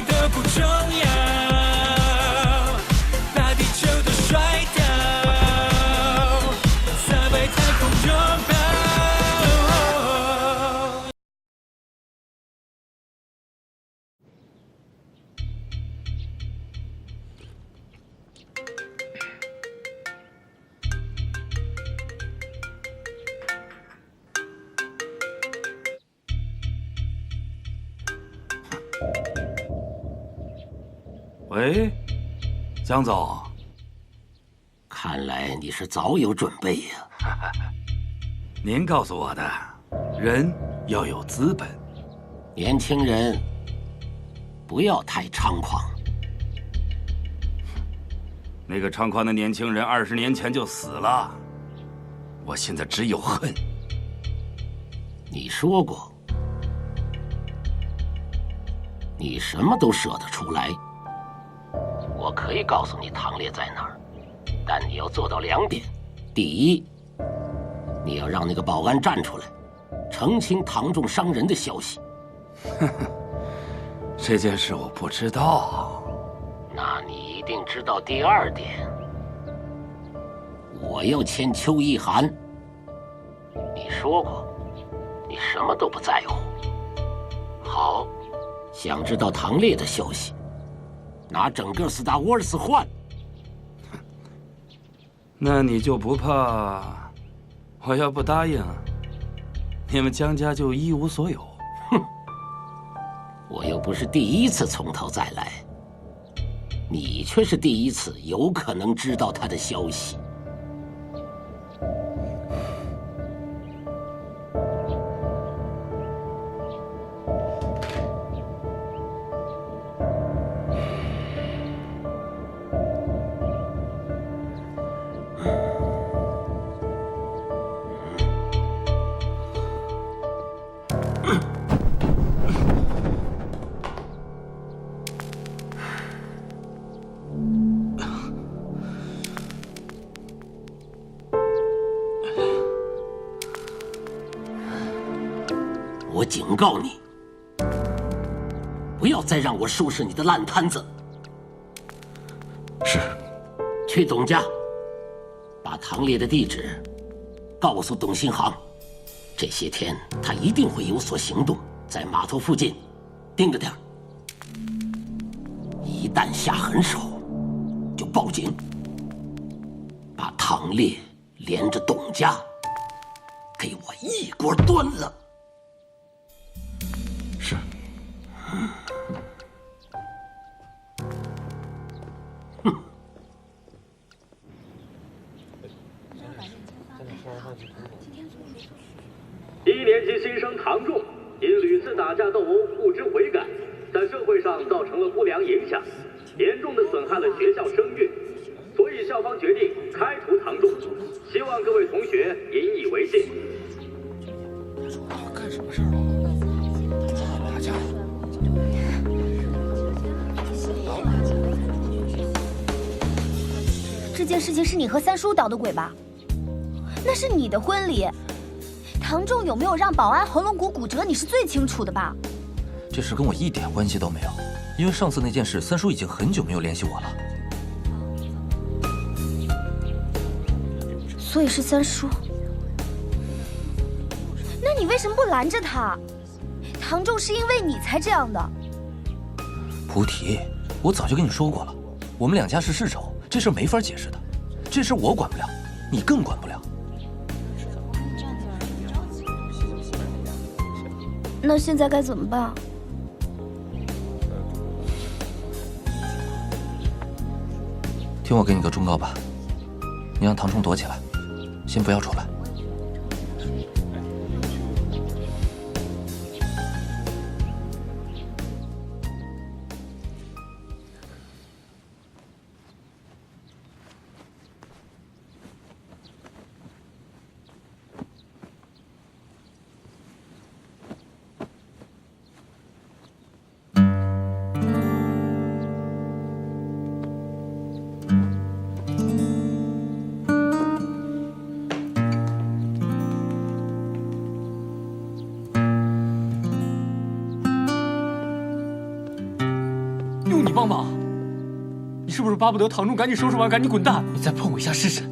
的不重要，把地球都甩掉，撒贝太空拥抱。喂，江总，看来你是早有准备呀。您告诉我的，人要有资本。年轻人，不要太猖狂。那个猖狂的年轻人20年前就死了，我现在只有恨。你说过，你什么都舍得出来。我可以告诉你唐烈在哪儿，但你要做到2点：第一，你要让那个保安站出来，澄清唐仲伤人的消息。这件事我不知道。那你一定知道第2点。我要签邱一涵。你说过，你什么都不在乎。好，想知道唐烈的消息，拿整个Star Wars换。那你就不怕我要不答应，你们江家就一无所有？哼，我又不是第一次从头再来，你却是第一次有可能知道他的消息。我警告你，不要再让我收拾你的烂摊子。是。去董家，把唐烈的地址告诉董新航。这些天他一定会有所行动，在码头附近盯着点儿。一旦下狠手，就报警，把唐烈连着董家给我一锅端了。是。1年级新生唐仲因屡次打架斗殴不知悔改，在社会上造成了不良影响，严重的损害了学校声誉，所以校方决定开除唐仲，希望各位同学引以为戒。干什么事儿啊？打架？这件事情是你和三叔捣的鬼吧？那是你的婚礼，唐仲有没有让保安喉咙骨折，你是最清楚的吧？这事跟我一点关系都没有，因为上次那件事，三叔已经很久没有联系我了。所以是三叔。那你为什么不拦着他？唐仲是因为你才这样的。菩提，我早就跟你说过了，我们2家是世仇，这事没法解释的。这事我管不了，你更管不了。那现在该怎么办？听我给你个忠告吧，你让唐仲躲起来，先不要出来。用你帮忙？你是不是巴不得唐仲赶紧收拾完赶紧滚蛋？你再碰我一下试试。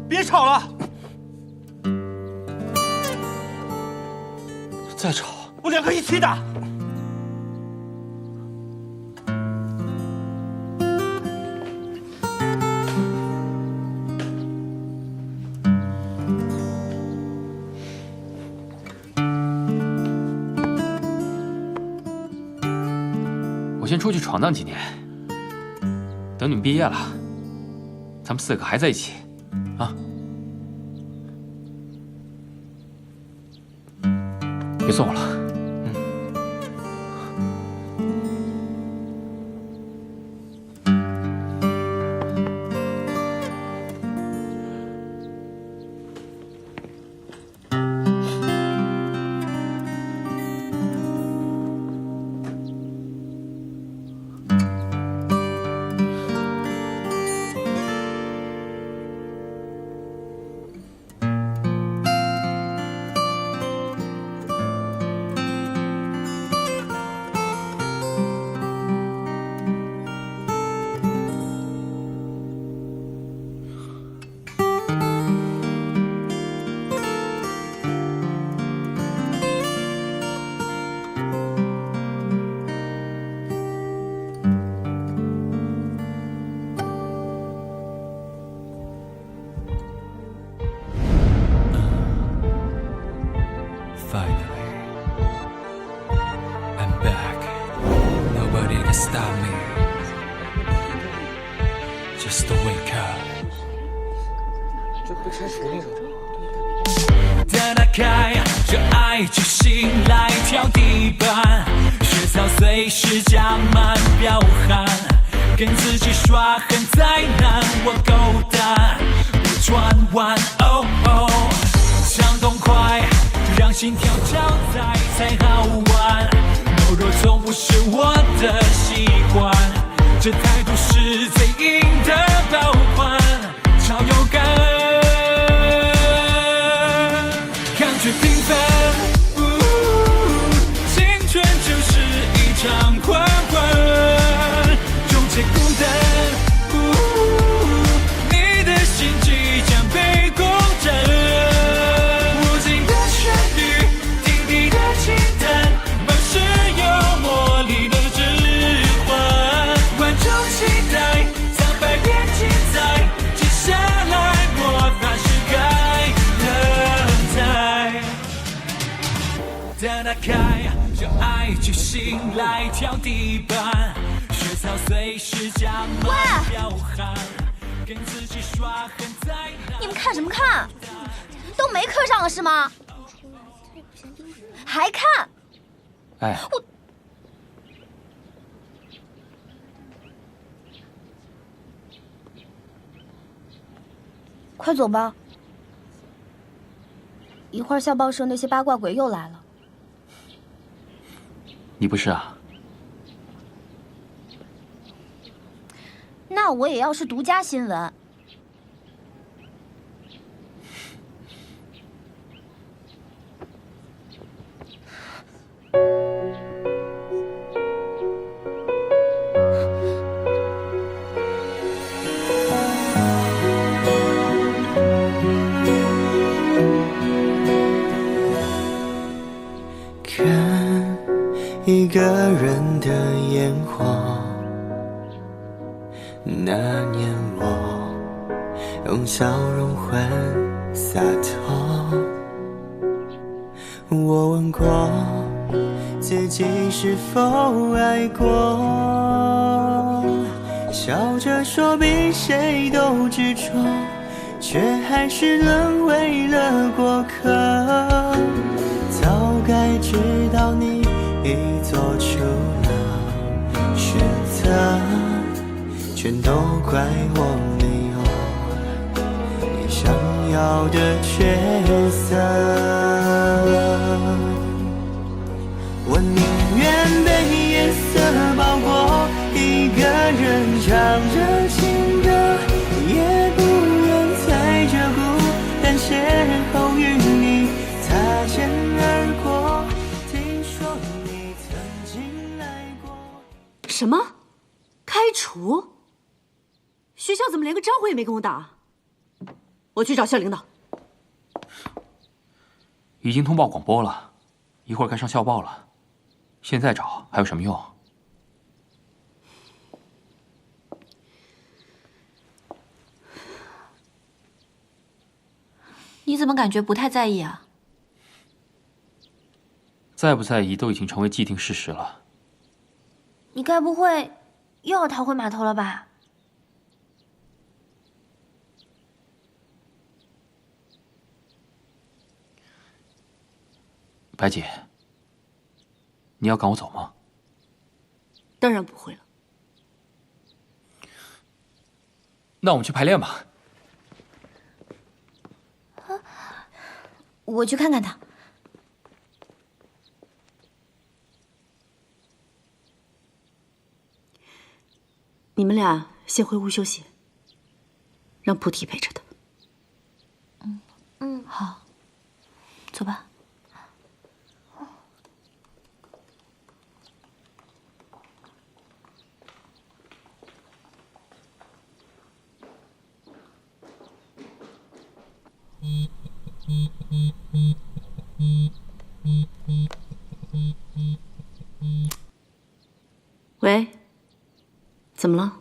别吵了！再吵，我两个一起打！我先出去闯荡几年，等你们毕业了，咱们4个还在一起，啊！别送我了。Stop me, just wake up。这被拆除那个。等打开，这爱就醒来跳地板，血槽随时加满彪悍，跟自己耍狠再难，我够胆，不转弯。哦哦，想动快，就让心跳加载才好玩。懦弱从不是我的习惯，这态度是最硬的保管，超有感，感觉平凡。青春就是一场狂欢，终结孤单。你的心即将被攻占，无尽的旋律，定地的清淡。等打开，这爱就醒来跳地板，血槽随时加满彪悍，跟自己耍狠再难。你们看什么看？都没课上了是吗？还看？哎，我快走吧，一会儿校报社那些八卦鬼又来了。你不是啊？那我也要是独家新闻。一个人的烟火，那年我用笑容换洒脱。我问过自己是否爱过，笑着说比谁都执着，却还是沦为了过客。早该知道你已做出了选择，全都怪我没有你想要的角色。我宁愿被夜色包裹，一个人唱着情歌，也不愿在这孤单邂逅与你擦肩而过。听说什么？开除？学校怎么连个招呼也没跟我打？我去找校领导。已经通报广播了，一会儿该上校报了。现在找还有什么用？你怎么感觉不太在意啊？在不在意都已经成为既定事实了。你该不会又要逃回码头了吧？白姐，你要赶我走吗？当然不会了。那我们去排练吧。我去看看他。你们俩先回屋休息，让菩提陪着他。好，走吧。喂，怎么了？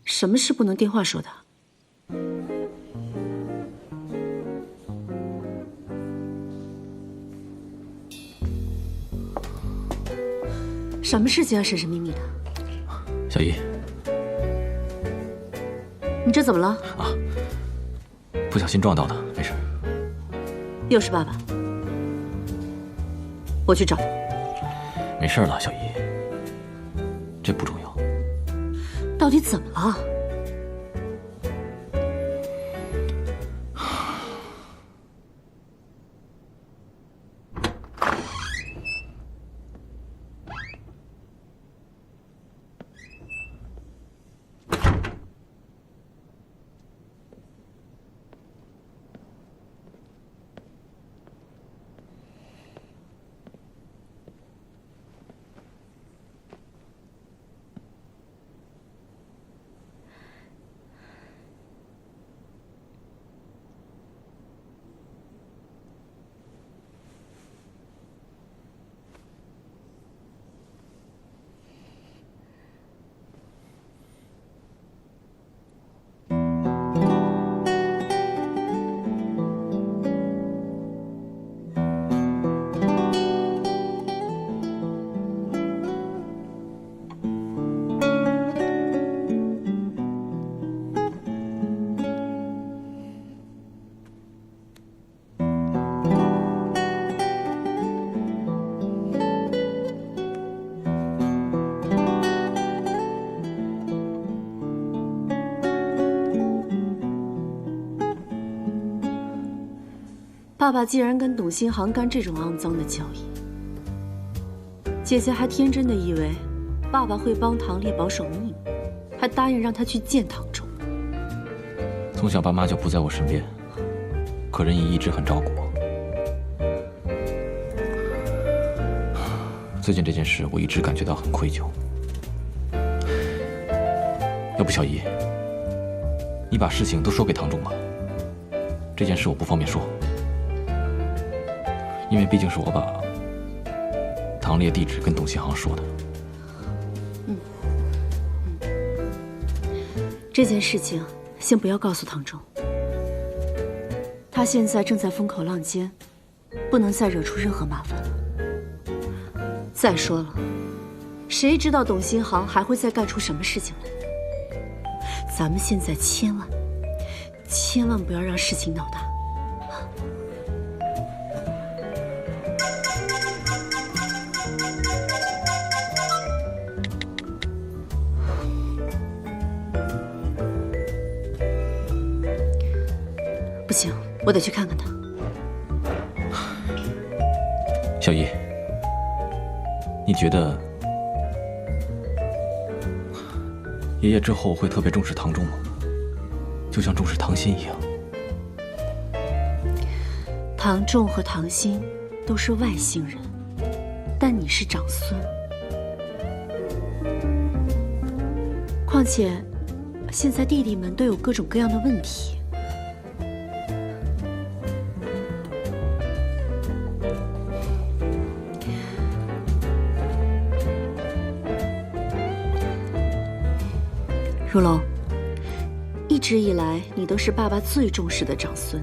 什么事不能电话说的？什么事情要神神秘秘的？小姨，你这怎么了？不小心撞到的，没事。又是爸爸，我去找他。没事了，小姨，这不重要。到底怎么了？爸爸既然跟董新航干这种肮脏的交易，姐姐还天真的以为爸爸会帮唐烈保守秘密，还答应让他去见唐仲。从小爸妈就不在我身边，可人也一直很照顾我。最近这件事，我一直感觉到很愧疚。要不小姨，你把事情都说给唐仲吧。这件事我不方便说。因为毕竟是我把唐烈地址跟董新航说的。这件事情先不要告诉唐仲，他现在正在风口浪尖，不能再惹出任何麻烦了。再说了，谁知道董新航还会再干出什么事情来？咱们现在千万不要让事情闹大。不行，我得去看看他。小姨，你觉得爷爷之后会特别重视唐仲吗？就像重视唐心一样。唐仲和唐心都是外姓人，但你是长孙，况且，现在弟弟们都有各种各样的问题。如龙，一直以来你都是爸爸最重视的长孙。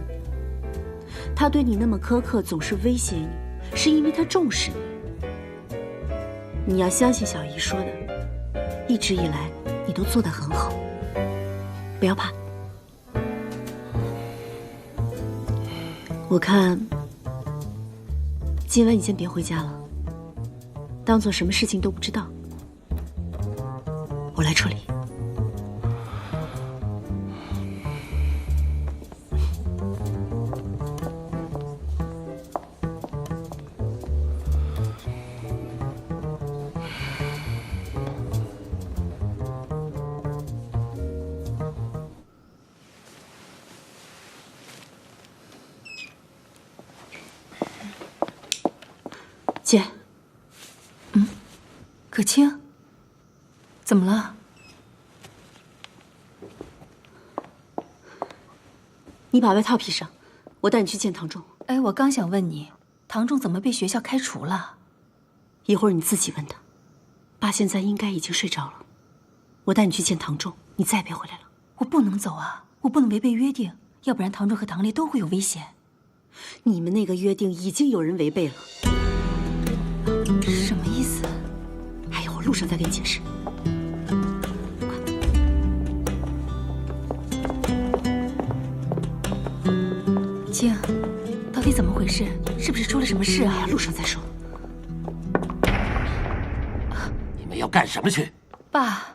他对你那么苛刻，总是威胁你，是因为他重视你。你要相信小姨说的，一直以来你都做得很好，不要怕。我看今晚你先别回家了，当做什么事情都不知道，我来处理。姐，可卿，怎么了？你把外套披上，我带你去见唐仲。哎，我刚想问你，唐仲怎么被学校开除了？一会儿你自己问他。爸现在应该已经睡着了，我带你去见唐仲，你再也别回来了。我不能走啊，我不能违背约定，要不然唐仲和唐烈都会有危险。你们那个约定已经有人违背了。什么意思？哎呀，我路上再跟你解释。青，到底怎么回事？是不是出了什么事啊？哎呀，路上再说。你们要干什么去？爸，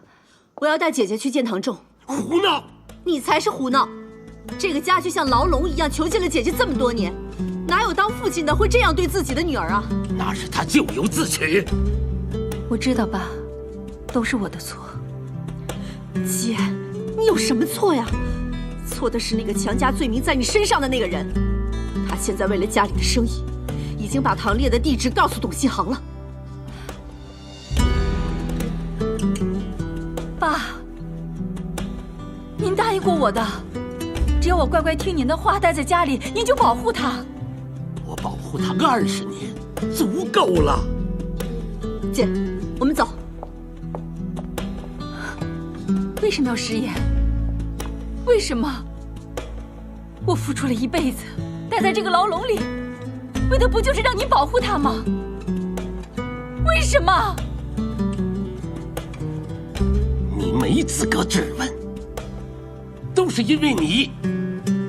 我要带姐姐去见唐仲。胡闹！你才是胡闹！这个家就像牢笼一样囚禁了姐姐这么多年，哪有当父亲的会这样对自己的女儿啊？那是他咎由自取。我知道，爸，都是我的错。姐，你有什么错呀？错的是那个强加罪名在你身上的那个人。他现在为了家里的生意，已经把唐烈的地址告诉董新航了。爸，您答应过我的，只要我乖乖听您的话，待在家里，您就保护他。我保护他20年，足够了。姐，我们走。为什么要食言？为什么？我付出了一辈子，待在这个牢笼里，为的不就是让你保护他吗？为什么？你没资格质问，都是因为你，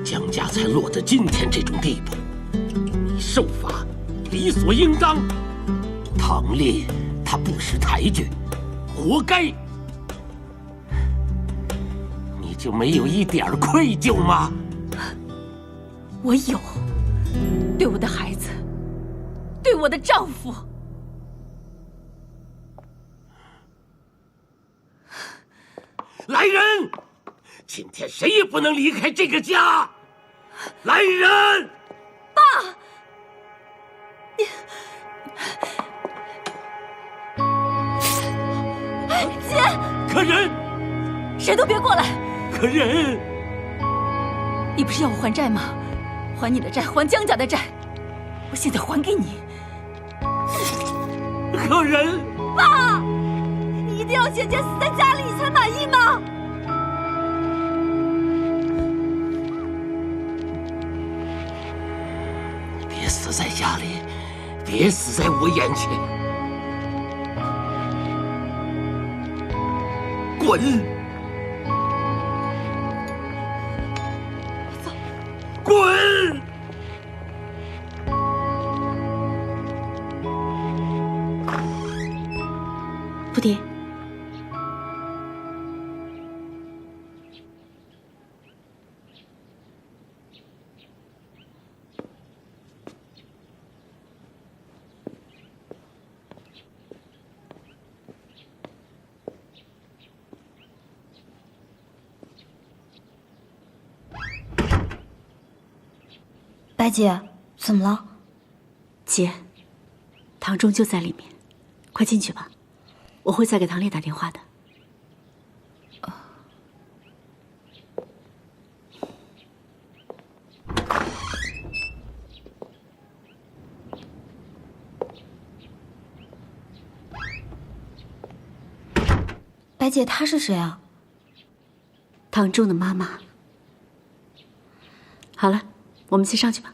江家才落得今天这种地步。你受罚理所应当。唐烈他不识抬举，活该。你就没有一点愧疚吗？我有，对我的孩子，对我的丈夫。来人！今天谁也不能离开这个家。来人！爸，姐，可人，谁都别过来！可人，你不是要我还债吗？还你的债，还江家的债，我现在还给你。可人，爸，你一定要姐姐死在家里你才满意吗？别死在家里，别死在我眼前。滚！滚！不敌，白姐，怎么了？姐，唐仲就在里面，快进去吧，我会再给唐烈打电话的。白姐，她是谁啊？唐仲的妈妈。好了，我们先上去吧。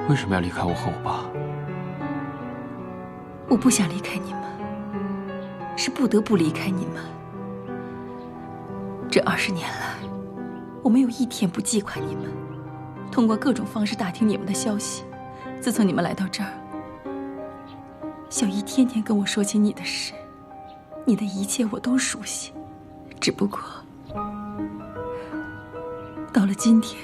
为什么要离开我和我爸？我不想离开你们，是不得不离开你们。这20年来，我没有一天不记挂你们，通过各种方式打听你们的消息。自从你们来到这儿，小姨天天跟我说起你的事，你的一切我都熟悉，只不过到了今天，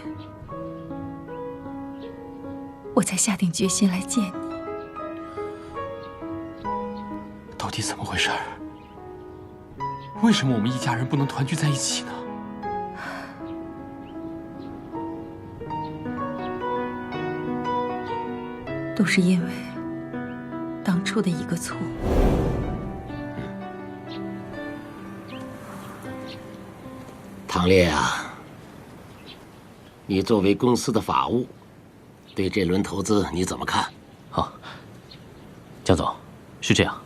我才下定决心来见你。到底怎么回事？为什么我们一家人不能团聚在一起呢？都是因为当初的一个错误。唐烈啊，你作为公司的法务，对这轮投资你怎么看？江总，是这样，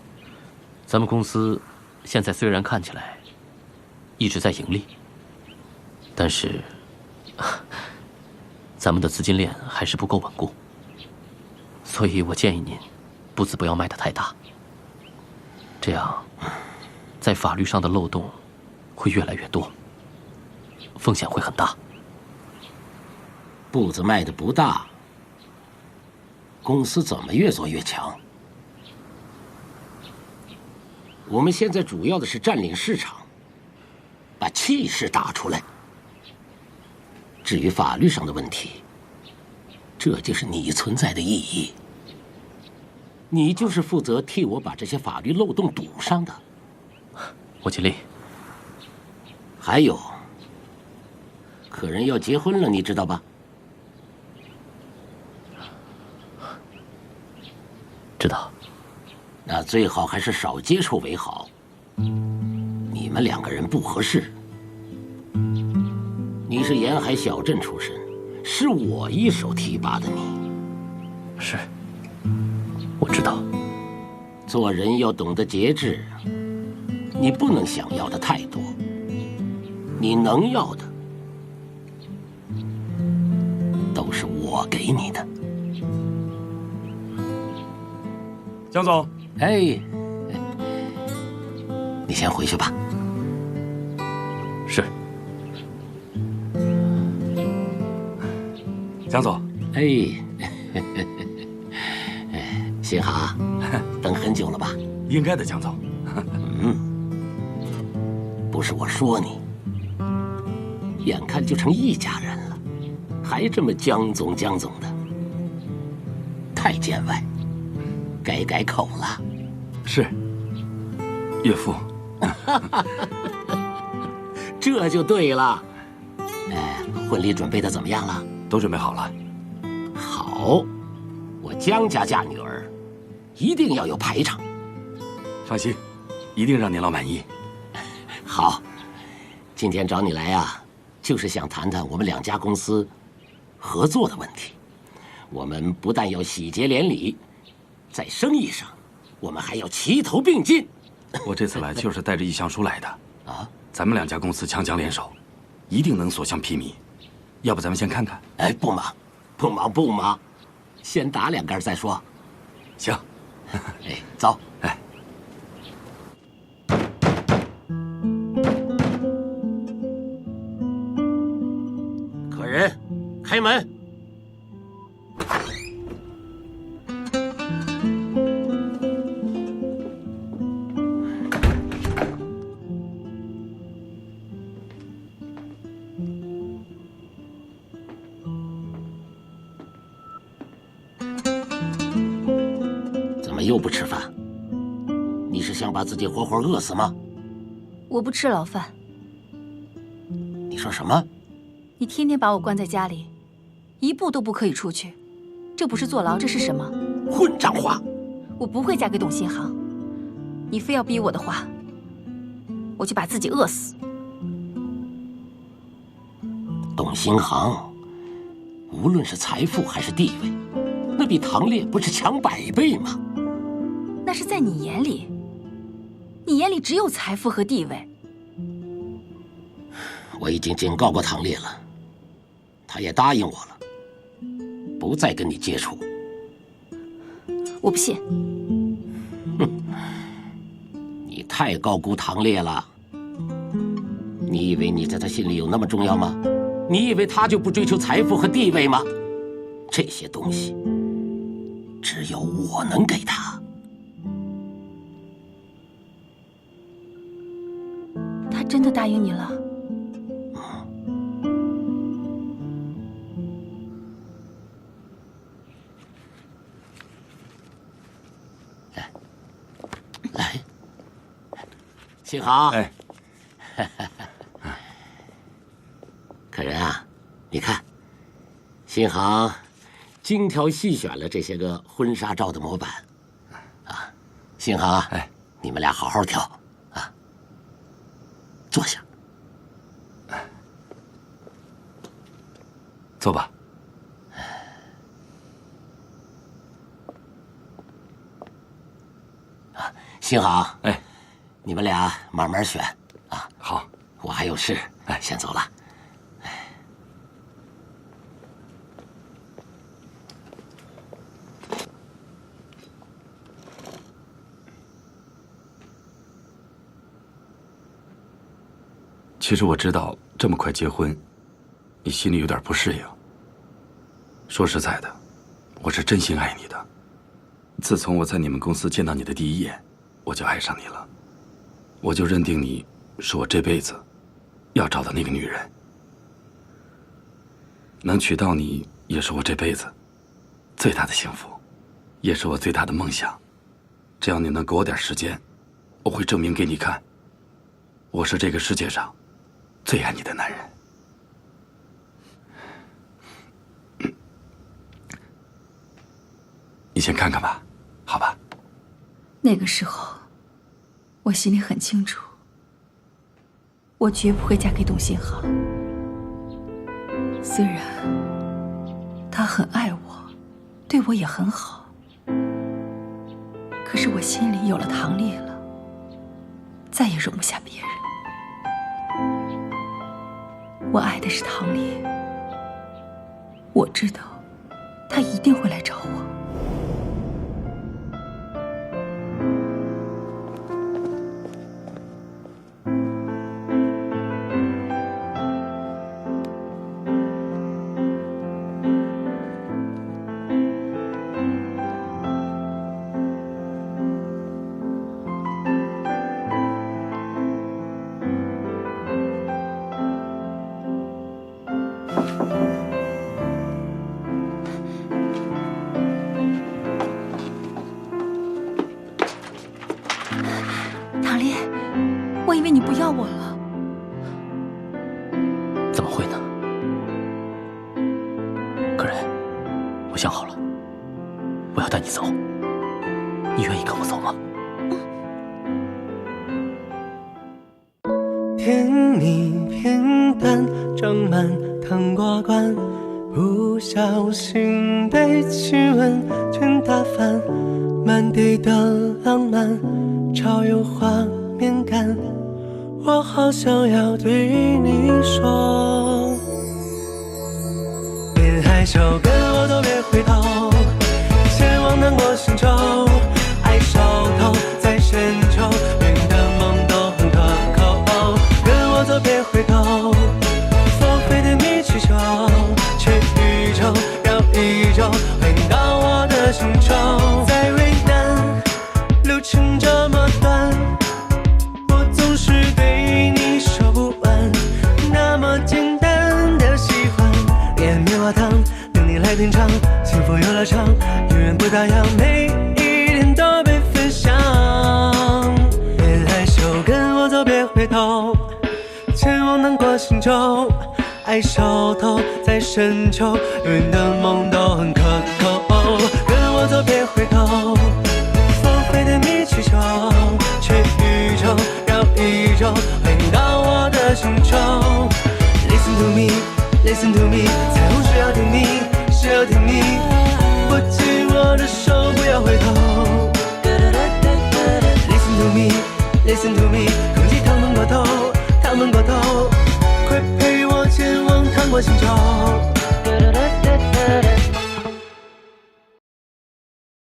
咱们公司现在虽然看起来一直在盈利，但是咱们的资金链还是不够稳固，所以我建议您步子不要迈得太大，这样在法律上的漏洞会越来越多，风险会很大。步子迈得不大，公司怎么越做越强？我们现在主要的是占领市场，把气势打出来。至于法律上的问题，这就是你存在的意义。你就是负责替我把这些法律漏洞堵上的。我尽力。还有，客人要结婚了，你知道吧？知道。那最好还是少接触为好。你们2个人不合适。你是沿海小镇出身，是我一手提拔的你。是，我知道。做人要懂得节制，你不能想要的太多。你能要的，都是我给你的。江总。哎，你先回去吧。是。江总。哎，新哈，等很久了吧？应该的，江总。不是我说你，眼看就成一家人了，还这么江总的，太见外，该改口了。是，岳父。这就对了。婚礼准备的怎么样了？都准备好了。好，我江家嫁女儿，一定要有排场。放心，一定让您老满意。好，今天找你来啊，就是想谈谈我们2家公司合作的问题。我们不但要喜结连理，在生意上，我们还要齐头并进。我这次来就是带着意向书来的啊！咱们2家公司强强联手，一定能所向披靡。要不咱们先看看？哎，不忙，不忙，不忙，先打2杆再说。行。哎，走。哎。客人，开门。又不吃饭，你是想把自己活活饿死吗？我不吃牢饭。你说什么？你天天把我关在家里，一步都不可以出去，这不是坐牢，这是什么？混账话！我不会嫁给董新航，你非要逼我的话，我就把自己饿死。董新航，无论是财富还是地位，那比唐烈不是强100倍吗？那是在你眼里，你眼里只有财富和地位。我已经警告过唐烈了，他也答应我了，不再跟你接触。我不信。哼，你太高估唐烈了。你以为你在他心里有那么重要吗？你以为他就不追求财富和地位吗？这些东西，只有我能给他。他真的答应你了？来，新航。哎，客人啊，你看，新航精挑细选了这些个婚纱照的模板，啊，新航，哎，你们俩好好挑啊。坐下。坐吧。啊，新航，哎，你们俩慢慢选啊。好，我还有事，哎，先走了。其实我知道这么快结婚，你心里有点不适应。说实在的，我是真心爱你的。自从我在你们公司见到你的第一眼，我就爱上你了。我就认定你是我这辈子要找的那个女人。能娶到你，也是我这辈子最大的幸福，也是我最大的梦想。只要你能给我点时间，我会证明给你看，我是这个世界上最爱你的男人。你先看看吧，好吧？那个时候，我心里很清楚，我绝不会嫁给董新航。虽然他很爱我，对我也很好，可是我心里有了唐烈了，再也容不下别人。我爱的是唐烈，我知道他一定会来找我。唐烈，我以为你不要我了。怎么会呢？客人，我想好了，我要带你走，你愿意跟我走吗？甜蜜片段装满糖果罐，不不小心被气温全打翻，满地的浪漫超有画面感，我好想要对你说，别害羞，跟我走，别回头，前往南国星球，爱烧透在深秋，远的梦都很可口，跟我走，别回头，佛飞的米气球，去宇宙绕一周，回到我的星球，再为难，路程这么短，我总是对你说不完，那么简单的喜欢，连棉花糖等你来品尝，幸福游乐场永远不打烊，每一天都被分享，别害羞，跟我走，别回头，前往南国星球，爱烧透在深秋，永远的梦都很可口，跟我走，别回头，佛飞的米气球，去宇宙绕一周，回到我的星球。 Listen to me, listen to me， 彩虹是要听你，是要听你，握紧我的手，不要回头。Listen to me, listen to me， 空气烫闷过头，烫闷过头，快陪我前往糖果星球。